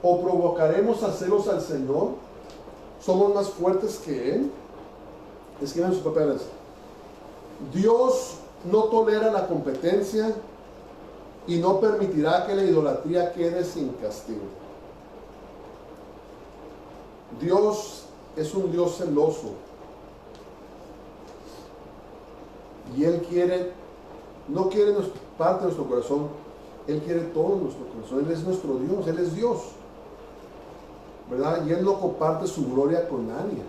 ¿O provocaremos a celos al Señor? ¿Somos más fuertes que Él? Escriban sus papeles. Dios no tolera la competencia y no permitirá que la idolatría quede sin castigo. Dios es un Dios celoso. Y Él no quiere parte de nuestro corazón, Él quiere todo nuestro corazón. Él es nuestro Dios, Él es Dios, ¿verdad? Y Él no comparte su gloria con nadie.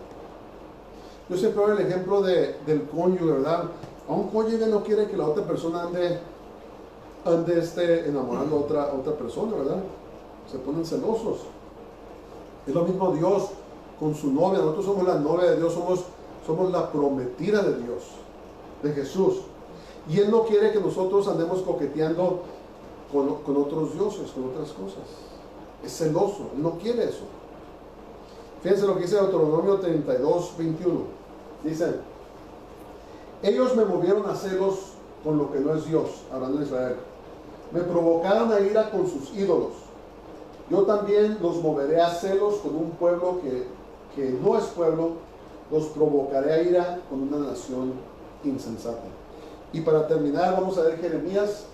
Yo siempre veo el ejemplo del cónyuge, ¿verdad? A un cónyuge no quiere que la otra persona ande enamorando a otra persona, ¿verdad? Se ponen celosos. Es lo mismo Dios con su novia. Nosotros somos la novia de Dios, somos la prometida de Dios, de Jesús. Y Él no quiere que nosotros andemos coqueteando con otros dioses, con otras cosas. Es celoso, Él no quiere eso. Fíjense lo que dice Deuteronomio 32, 21. Dice, ellos me movieron a celos con lo que no es Dios, hablando de Israel. Me provocaron a ira con sus ídolos. Yo también los moveré a celos con un pueblo que no es pueblo. Los provocaré a ira con una nación insensata. Y para terminar, vamos a ver Jeremías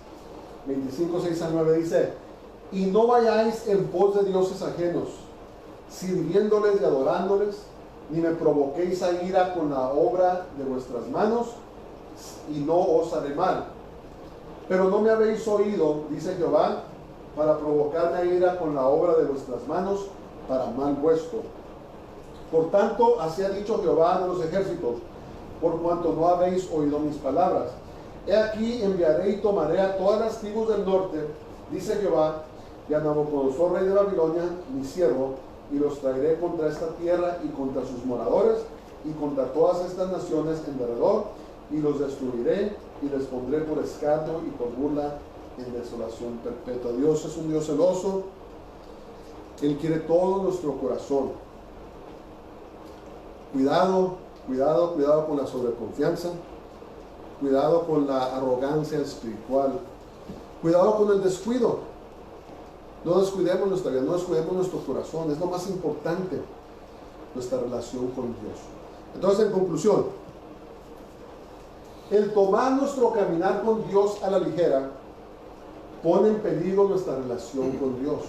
25, 6 al 9. Dice, y no vayáis en pos de dioses ajenos, sirviéndoles y adorándoles, ni me provoquéis a ira con la obra de vuestras manos, y no os haré mal. Pero no me habéis oído, dice Jehová, para provocarme a ira con la obra de vuestras manos, para mal vuestro. Por tanto, así ha dicho Jehová de los ejércitos, por cuanto no habéis oído mis palabras. He aquí enviaré y tomaré a todas las tribus del norte, dice Jehová, y a Nabucodonosor, rey de Babilonia, mi siervo, y los traeré contra esta tierra y contra sus moradores, y contra todas estas naciones en derredor, y los destruiré, y les pondré por escarnio y por burla en desolación perpetua. Dios es un Dios celoso. Él quiere todo nuestro corazón. Cuidado con la sobreconfianza. Cuidado con la arrogancia espiritual. Cuidado con el descuido. No descuidemos nuestra vida, no descuidemos nuestro corazón. Es lo más importante, nuestra relación con Dios. Entonces, en conclusión, el tomar nuestro caminar con Dios a la ligera pone en peligro nuestra relación con Dios.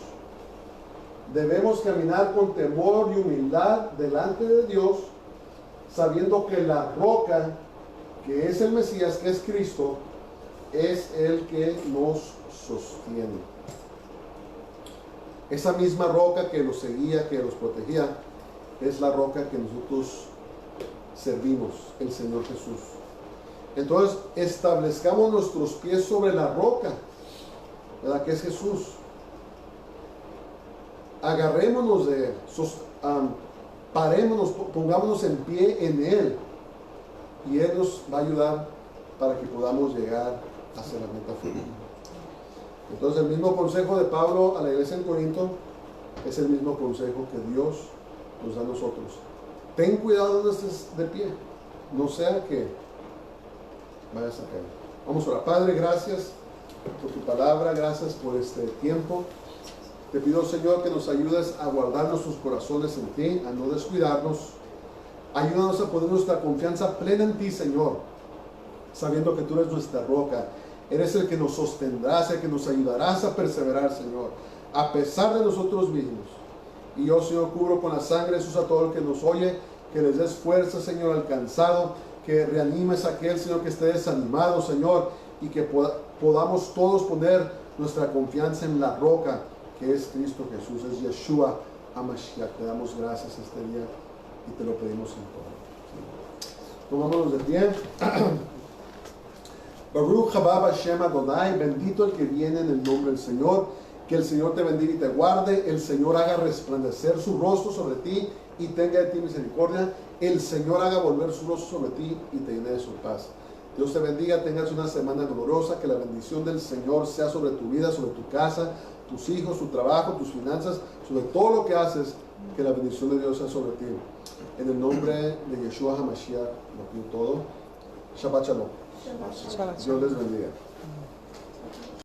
Debemos caminar con temor y humildad delante de Dios, sabiendo que la roca, que es el Mesías, que es Cristo, es el que nos sostiene. Esa misma roca que los seguía, que los protegía, es la roca que nosotros servimos, el Señor Jesús. Entonces, establezcamos nuestros pies sobre la roca, ¿verdad? Que es Jesús. Agarrémonos de Él, parémonos, pongámonos en pie en Él, y Él nos va a ayudar para que podamos llegar hacia la meta final. Entonces, el mismo consejo de Pablo a la iglesia en Corinto es el mismo consejo que Dios nos da a nosotros. Ten cuidado donde estés de pie, no sea que vayas a caer. Vamos a orar. Padre, gracias por tu palabra, gracias por este tiempo. Te pido, Señor, que nos ayudes a guardar nuestros corazones en ti, a no descuidarnos, Ayúdanos a poner nuestra confianza plena en ti, Señor, sabiendo que tú eres nuestra roca. Eres el que nos sostendrás, el que nos ayudarás a perseverar, Señor, a pesar de nosotros mismos. Y yo, Señor, cubro con la sangre de Jesús a todo el que nos oye, que les des fuerza, Señor, al cansado, que reanimes a aquel, Señor, que esté desanimado, Señor, y que podamos todos poner nuestra confianza en la roca, que es Cristo Jesús, es Yeshua HaMashiach. Te damos gracias este día y te lo pedimos en todo. Tomámonos de pie. Baruch haba Hashem Adonai, bendito el que viene en el nombre del Señor. Que el Señor te bendiga y te guarde. El Señor haga resplandecer su rostro sobre ti y tenga de ti misericordia. El Señor haga volver su rostro sobre ti y te llene de su paz. Dios te bendiga, tengas una semana gloriosa. Que la bendición del Señor sea sobre tu vida, sobre tu casa, tus hijos, tu trabajo, tus finanzas, sobre todo lo que haces. Que la bendición de Dios sea sobre ti. En el nombre de Yeshua HaMashiach lo pido todo. Shabbat Shalom. Dios les bendiga.